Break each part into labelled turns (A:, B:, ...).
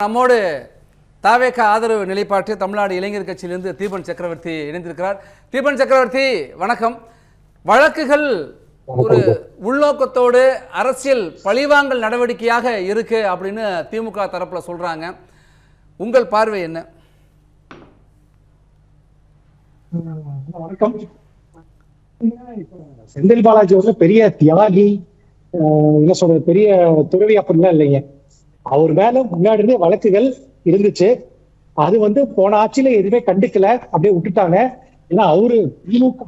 A: நம்மோடு தாவேக ஆதரவு நிலைப்பாட்டு தமிழ்நாடு இளைஞர் கட்சியிலிருந்து தீபன் சக்கரவர்த்தி இணைந்திருக்கிறார். தீபன் சக்கரவர்த்தி வணக்கம். வழக்குகள் ஒரு உள்நோக்கத்தோடு அரசியல் பழிவாங்கல் நடவடிக்கையாக இருக்கு அப்படின்னு திமுக தரப்புல சொல்றாங்க. உங்கள் பார்வை என்ன?
B: வணக்கம். செந்தில் பாலாஜி வந்து பெரிய தியாகி, என்ன சொல்றது, பெரிய துறவி அப்படின்லாம் இல்லைங்க. அவர் மேல முன்னாடி இருந்தே வழக்குகள் இருந்துச்சு. அது வந்து போன ஆட்சியில எதுவுமே கண்டுக்கல, அப்படியே விட்டுட்டாங்க. ஏன்னா அவரு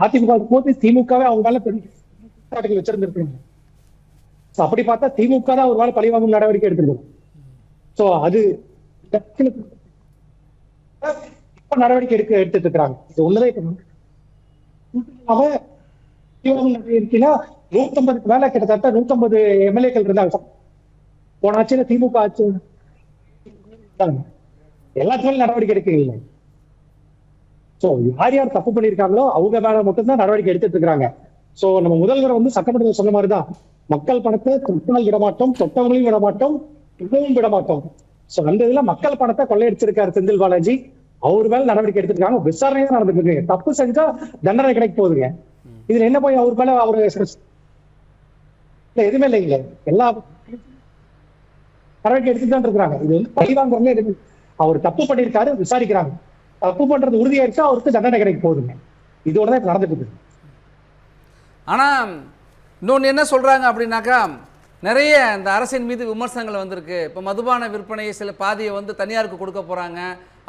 B: அதிமுக போது திமுகவே அவங்க மேல பெரிய வச்சிருந்திருக்காங்க. அப்படி பார்த்தா திமுக தான் அவர் மேல பழிவாங்கும் நடவடிக்கை எடுத்திருக்கோம். சோ அது இப்ப நடவடிக்கை எடுத்துட்டு இருக்கிறாங்க. இது ஒண்ணுதான். இப்ப நடவடிக்கைனா 150 மேல கிட்டத்தட்ட 150 எம்எல்ஏக்கள் இருந்தாங்க போன ஆட்சியில. திமுக ஆட்சி எல்லாத்துக்கும் நடவடிக்கை எடுக்கல. சோ யார் யார் தப்பு பண்ணிருக்காங்களோ அவங்க மேல மட்டும்தான் நடவடிக்கை எடுத்துட்டு இருக்காங்க. சோ நம்ம முதல்வர் வந்து சட்டமன்றத்தில் சொன்ன மாதிரிதான், மக்கள் பணத்தை தொட்டால் விடமாட்டோம், தொட்டவங்களையும் விடமாட்டோம், இன்னமும் விடமாட்டோம். சோ அந்த இதுல மக்கள் பணத்தை கொள்ளையடிச்சிருக்காரு செந்தில் பாலாஜி. அவர் மேல நடவடிக்கை எடுத்துருக்காங்க. விசாரணை தான் நடந்துட்டு இருக்கு. தப்பு செஞ்சா தண்டனை கிடைக்க போகுதுங்க. இதுல என்ன போய் அவர் மேல அவரு எதுவுமே இல்லைங்களே, எல்லா நடவடிக்கை எடுத்துட்டு தான் இருக்கிறாங்க. இது வந்து பழிவாங்க எதுவுமே. அவர் தப்பு பண்ணிருக்காரு, விசாரிக்கிறாங்க. தப்பு பண்றது உறுதியாயிருச்சா அவருக்கு தண்டனை கிடைக்க போகுதுங்க. இதோடதான் நடந்துட்டு இருக்கு.
A: ஆனா இன்னொன்று என்ன சொல்றாங்க அப்படின்னாக்கா, நிறைய இந்த அரசின் மீது விமர்சனங்கள் வந்திருக்கு. இப்போ மதுபான விற்பனையை சில பாதியை வந்து தனியாருக்கு கொடுக்க போறாங்க,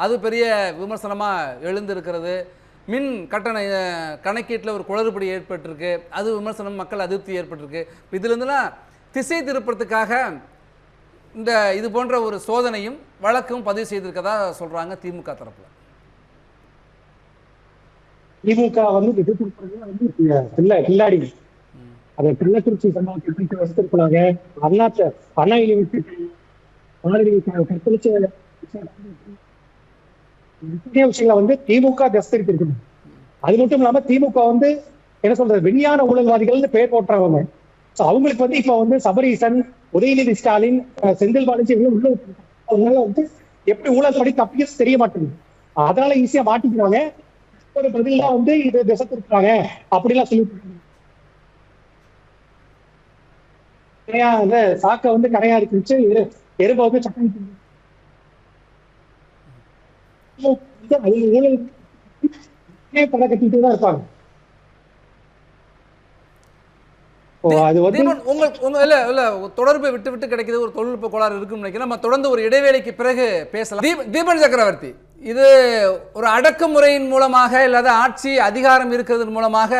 A: அது பெரிய விமர்சனமா எழுந்திருக்கிறது. மின் கட்டண கணக்கீட்டில் ஒரு குளறுபடி ஏற்பட்டிருக்கு, அது விமர்சனம், மக்கள் அதிருப்தி ஏற்பட்டிருக்கு. இதுலேருந்துலாம் திசை திருப்பறதுக்காக இந்த இது போன்ற ஒரு சோதனையும் வழக்கும் பதிவு செய்திருக்கதா சொல்றாங்க திமுக தரப்புல.
B: திமுக வந்து கில்லாடி அதை கிள்ளக்குறிச்சி சம்பவத்தை வசித்திருக்கிறாங்க. அண்ணா யூனிவர்சிட்டி விஷயங்களை வந்து திமுக தஸ்தரித்திருக்கணும். அது மட்டும் இல்லாம திமுக வந்து என்ன சொல்றது, விஞ்ஞான ஊழல்வாதிகள் பெயர் போட்டுறவங்க. அவங்களுக்கு வந்து இப்ப வந்து சபரீசன், உதயநிதி ஸ்டாலின், செந்தில் பாலாஜி உள்ள அதனால வந்து எப்படி ஊழல் படி தப்பிக்க தெரிய மாட்டேங்குது. அதனால ஈஸியா மாட்டிக்கிறாங்க. ஒரு பதிலா வந்து இது திசை திருப்பாங்க அப்படிலாம் சொல்லிட்டு சாக்க வந்து கரையா இருந்துச்சு, எறும்ப வந்து சட்டம் ஊழல் பல கட்டிட்டு தான் இருப்பாங்க.
A: தொடர்பு விட்டு விட்டு கிடைக்குது, ஒரு தொழில்நுட்ப கோளாறு இருக்குன்னு நினைக்கிறேன். நம்ம தொடர்ந்து ஒரு இடைவேளைக்கு பிறகு பேசலாம். தீபன் சக்கரவர்த்தி, இது ஒரு அடக்குமுறையின் மூலமாக இல்லாத ஆட்சி அதிகாரம் இருக்கிறது மூலமாக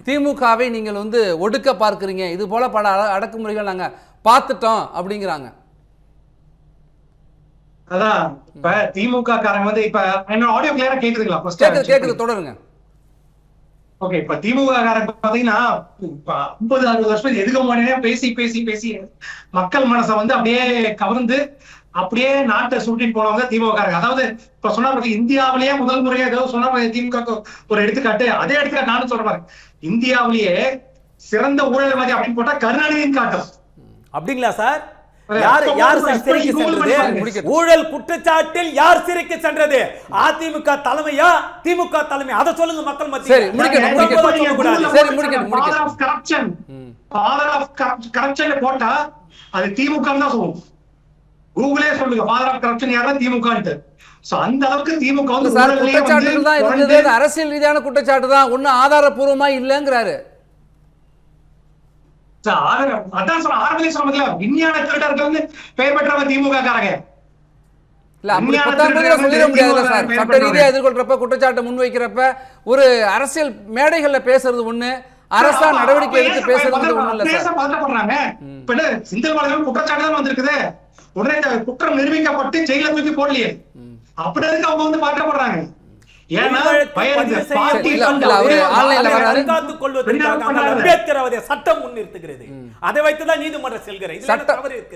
A: திமுகவை நீங்கள் வந்து ஒடுக்க பார்க்கிறீங்க, இது போல பல அடக்குமுறைகள் நாங்க பார்த்துட்டோம் அப்படிங்கிறாங்க.
C: அதான் இப்ப திமுக காரங்க வந்து இப்ப என்ன ஆடியோ கிளியரா கேக்குதுங்களா?
A: கேக்குது, தொடருங்க.
C: ஓகே, இப்ப திமுக காரங்க பாத்தீங்கன்னா 50-60 வருஷம் எதுக்கு முன்னாடியே பேசி பேசி பேசி மக்கள் மனசை வந்து அப்படியே கவர்ந்து அப்படியே நாட்டை சுட்டிட்டு போனவங்க திமுக காரங்க. அதாவது இப்ப சொன்னா இந்தியாவிலேயே முதல் முறையா ஏதோ சொன்னா திமுக ஒரு எடுத்துக்காட்டு, அதே எடுத்துக்காட்டு நானும் சொல்றேன். இந்தியாவிலேயே சிறந்த ஊழல்வாதி அப்படின்னு போட்டா கருணாநிதியின் காட்டும்.
D: அப்படிங்களா சார்? யார் சிறைக்கு சென்றது? ஊழல் குற்றச்சாட்டில் யார் சிறைக்கு சென்றது? அதிமுக தலைமையா திமுக தலைமை? அதை சொல்லுங்க மக்கள் மத்தியில்.
C: போட்டா அது திமுக தான் சொல்லுவோம். கூகுளே சொல்லுங்க ஃபாதர் ஆஃப் கரப்ஷன் யாரா திமுக. அந்த அளவுக்கு திமுக வந்து
A: குற்றச்சாட்டுகள் தான் இருந்தது. அரசியல் ரீதியான குற்றச்சாட்டு தான், ஒன்னும் ஆதாரப்பூர்வமா இல்லங்கிறாரு.
C: விஞ்ஞான திருடர்கள் பெயர் பெற்றவங்க திமுக காரங்க.
A: சட்ட ரீதியா எதிர்கொள்றப்ப, குற்றச்சாட்டை முன்வைக்கிறப்ப, ஒரு அரசியல் மேடைகள்ல பேசுறது ஒண்ணு, அரசா நடவடிக்கை எடுத்து பேசுறது ஒண்ணு இல்ல சார்.
C: செந்தில் பாலாஜி குற்றச்சாட்டு தான் வந்திருக்குது, உடனே குற்றம் நிரூபிக்கப்பட்டு ஜெயில தூக்கி போடலையே, அப்படி இருக்கு அவங்க வந்து பாட்டப்படுறாங்க.
D: சட்டம் முன்னிறுத்துகிறது, அதை வைத்துதான் நீதிமன்றம் செல்கிறது.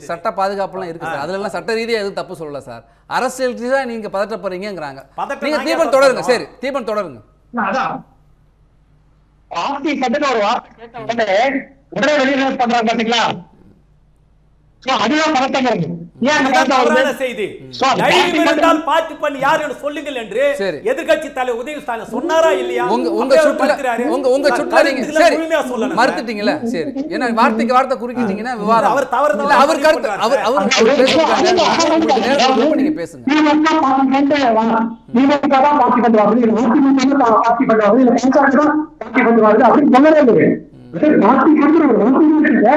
A: சட்ட பாதுகாப்புலாம் இருக்கு சார், அதுல எல்லாம் சட்ட ரீதியா எதுவும் தப்பு சொல்லல சார். அரசியல் ரீதியா நீங்க பதட்டப்படுறீங்கிறாங்க. நீங்க தீபன் தொடருங்க. சரி தீபன் தொடருங்க.
B: ஒரு வார்த்தை கேட்ட உடனே வெளிநடப்பு பண்றாங்க பாத்தீங்களா? சோ அதுதான் பதட்டங்கிறது. ஏன் அந்த
D: இதுதான்
B: பதட்டம் வருது?
D: தவறான செய்தி.
B: So, அது
D: தைரியம்
B: party
D: இருந்தால் பார்ட்டி பண்ணி யார் என்று சொல்லுங்கள் என்று
A: சரி.
D: எதிர்க்கட்சி தலைவர் உதயநிதி ஸ்டாலின் சொன்னாரா இல்லையா?
A: உங்க சுற்றுல உங்க சுற்றுல நீங்க சரி மறுத்துட்டீங்களா? சரி, ஏன்னா வார்த்தைக்கு வார்த்தை குறுக்கிட்டீங்கன்னா விவாதம்.
D: அவர் தவறு
A: இல்ல, அவர் கருத்து அவர் பேசுறாங்க, நீங்க பேசுங்க.
B: திமுக தான் பார்ட்டி பண்ணுவாங்க, இல்ல அதிமுக தான் பார்ட்டி பண்ணுவாங்க, இல்ல காங்கிரஸ் தான் பார்ட்டி பண்ணுவாங்க அப்படின்னு சொல்லவே இல்லை. பார்ட்டி பண்ணுற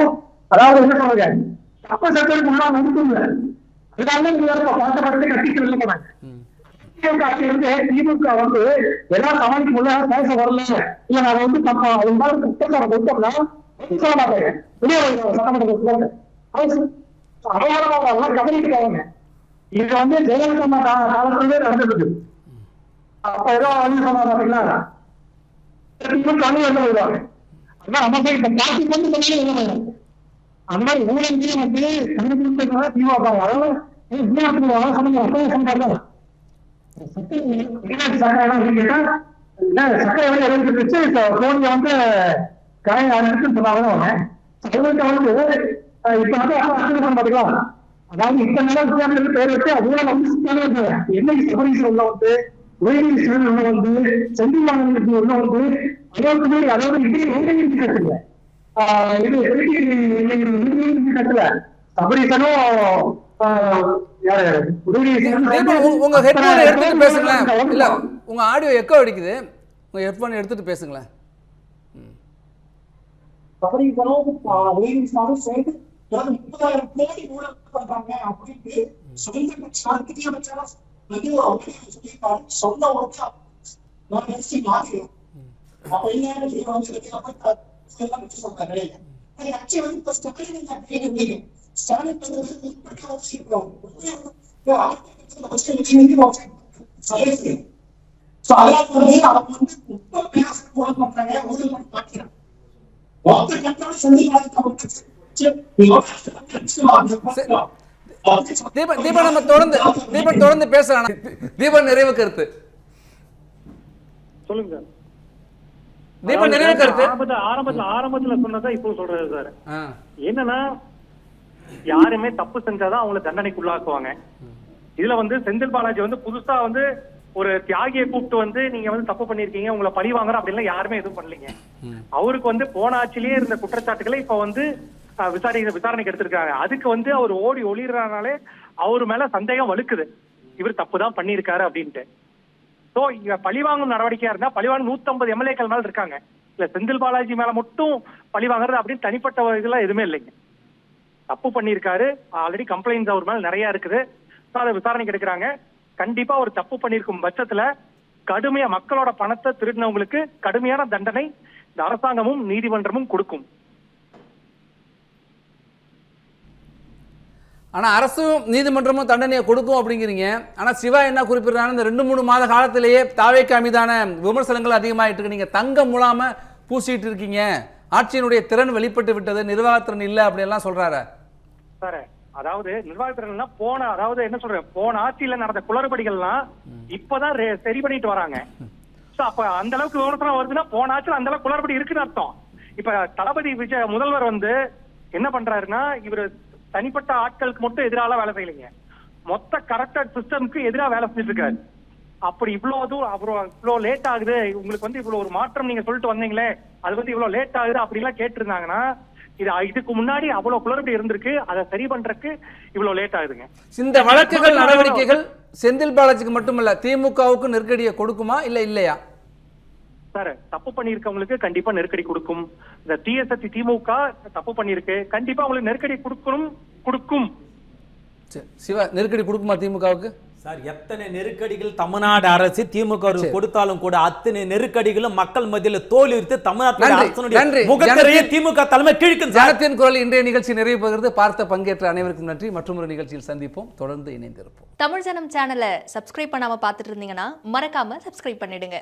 B: அதாவது என்ன சொல்லுங்க, தப்ப சட்டத்துக்கு முன்னாள் நடத்துங்க. அதனால பார்க்கப்பட்டு கட்சிக்கு வெளில போனாங்க. திமுக வந்து எல்லா சமாளிக்க முடியல, பேச வரல, இல்ல நாங்க வந்து தப்பா அவங்க குற்றச்சாரம் கொடுத்தோம்னா சொல்ல மாட்டாங்க, வெளியே சட்டமன்ற அவங்க கவனிக்கிறாங்க. இது வந்து ஜெயலலிதா காலத்திலே நடந்துருக்கு. அப்ப ஏதோ வந்து சொன்னா பாத்தீங்களா, வந்து வருவாங்க. அதான் நம்ம இப்ப பார்ட்டி கொண்டு சொன்னாலும் என்ன பண்ணுவோம், அந்த மாதிரி ஊழல் வந்து கண்டுபிடிச்சதுனால திமுக அதாவது சக்கரை வந்து எழுதிச்சு தோனியை வந்து கரை அனுப்பிச்சுன்னு சொன்னாங்க. வந்து இப்ப வந்து பாத்துக்கலாம், அதாவது இத்தனை நாள் பேர் வச்சு அதுதான் வந்து என்னைக்கு சபரிசு உள்ள வந்து உதயநிதி உள்ள வந்து செந்தில் மாநிலத்துக்கு உள்ள வந்து அதாவது அதாவது இது கட்டல சபரிசனும்
A: உங்க ஹெட்போன் எடுத்துட்டு பேசுங்களேன். இல்ல, உங்க ஆடியோ எக்கோ அடிக்குது, உங்க ஹெட்போன் எடுத்துட்டு பேசுங்களேன்.
B: சபரிசனும் உதயநிதி சேர்ந்து 30,000 கோடி ஊழல் பண்றாங்க அப்படின்னு சொந்த கட்சி அமைச்சரா சொல்லியிருக்காரு. சொந்த உடனே அப்ப என்ன சொல்றாரு, கட்சி வந்து ஸ்டாலின்
A: தீபன் நம்ம தொடர்ந்து பேசலாம். தீபன் நிறைவு கருத்து
E: சொல்லுங்க.
A: தீபன் நிறைவு கருத்து
E: ஆரம்பத்துல சொன்னதா இப்போ சொல்றது சார். என்னன்னா யாருமே தப்பு செஞ்சாதான் அவங்களை தண்டனைக்குள்ளாக்குவாங்க. இதுல வந்து செந்தில் பாலாஜி வந்து புதுசா வந்து ஒரு தியாகியை கூப்பிட்டு வந்து நீங்க வந்து தப்பு பண்ணிருக்கீங்க, உங்களை பழி வாங்குற அப்படின்லாம் யாருமே எதுவும் பண்ணலீங்க. அவருக்கு வந்து போன ஆட்சியிலேயே இருந்த குற்றச்சாட்டுகளை இப்ப வந்து விசாரணைக்கு எடுத்திருக்காங்க. அதுக்கு வந்து அவர் ஓடி ஒளிறனாலே அவரு மேல சந்தேகம் வலுக்குது, இவர் தப்பு தான் பண்ணிருக்காரு அப்படின்ட்டு. சோ இங்க பழிவாங்கும் நடவடிக்கையா இருந்தா பழிவாங்க 150 எம்எல்ஏக்கள் மேல இருக்காங்க. இல்ல செந்தில் பாலாஜி மேல மட்டும் பழி வாங்குறது அப்படின்னு தனிப்பட்ட இதெல்லாம் எதுவுமே இல்லைங்க. தப்பு பண்ணிருக்காரு, ஆல்ரெடி கம்ப்ளைண்ட்ஸ் அவர் மேல நிறைய இருக்குது, அதை விசாரணைக்கு எடுக்கிறாங்க. கண்டிப்பா ஒரு தப்பு பண்ணிருக்கும் பட்சத்துல கடுமையா மக்களோட பணத்தை திருடினவங்களுக்கு கடுமையான தண்டனை இந்த அரசாங்கமும் நீதிமன்றமும் கொடுக்கும்.
A: ஆனா அரசும் நீதிமன்றமும் தண்டனையை கொடுக்கும் அப்படிங்கிறீங்க. ஆனா சிவா என்ன குறிப்பிடுறாங்க, இந்த 2-3 மாத காலத்திலேயே தாவேக்கு மீதான விமர்சனங்கள் அதிகமாயிட்டு இருக்கு, நீங்க தங்கம் மூலாம பூசிட்டு இருக்கீங்க, ஆட்சியினுடைய திறன் வெளிப்பட்டு விட்டது, நிர்வாகத்திறன் இல்ல அப்படி எல்லாம் சொல்றாரு
E: சார். அதாவது நிர்வாகத்திறன் அதாவது என்ன சொல்றேன், போன ஆட்சியில நடந்த குளறுபடிகள்லாம் இப்பதான் சரி பண்ணிட்டு வராங்க. அப்ப அந்த அளவுக்கு விமர்சனம் வருதுன்னா போன ஆட்சியில் அந்த அளவுக்கு குளறுபடி இருக்குன்னு அர்த்தம். இப்ப தளபதி விஜய் முதல்வர் வந்து என்ன பண்றாருன்னா, இவரு தனிப்பட்ட ஆட்களுக்கு மட்டும் எதிராக வேலை செய்யலைங்க, மொத்த கரெக்டட் சிஸ்டம்க்கு எதிராக வேலை செஞ்சுட்டு இருக்காரு. அப்படி இவ்வளவு லேட் ஆகுது, உங்களுக்கு வந்து இவ்வளவு ஒரு மாற்றம் நீங்க சொல்லிட்டு வந்தீங்களே, அது வந்து இவ்வளவு லேட் ஆகுது அப்படிலாம் கேட்டிருந்தாங்கன்னா இதுக்கு முன்னாடி அவ்வளவு குளறுபடி இருந்திருக்கு, அதை சரி பண்றதுக்கு இவ்வளவு லேட் ஆகுதுங்க.
A: இந்த வழக்குகள் நடவடிக்கைகள் செந்தில் பாலாஜிக்கு மட்டுமல்ல திமுகவுக்கு நெருக்கடியை கொடுக்குமா இல்ல இல்லையா?
E: சார் தப்பு பண்ணிருக்கவங்களுக்கு கண்டிப்பா நெருக்கடி கொடுக்கும். இந்த டிஎஸ்எஸ்சி திமுக தப்பு பண்ணிருக்கு, கண்டிப்பா உங்களுக்கு நெருக்கடி கொடுக்கும்.
A: சிவா, நெருக்கடி கொடுக்குமா திமுகவுக்கு?
D: சார் எத்தனை நெருக்கடிகள் தமிழ்நாடு அரசு திமுக கொடுத்தாலும் கூட அத்தனை நெருக்கடிகளும் மக்கள் மத்தியில் தோல்வி விரித்து தமிழ்நாட்டின் முகத்திரையை திமுக தலைமை கிழக்கு.
A: ஜனத்தின் குரல் இன்றைய நிகழ்ச்சி நிறைவு பெறுகிறது. பார்த்த பங்கேற்ற அனைவருக்கும் நன்றி. மற்றொரு நிகழ்ச்சியில் சந்திப்போம். தொடர்ந்து இணைந்திருப்போம்.
F: தமிழ் ஜனம் சேனலை சப்ஸ்கிரைப் பண்ணாம பார்த்துட்டு இருந்தீங்கன்னா மறக்காம சப்ஸ்கிரைப் பண்ணிடுங்க.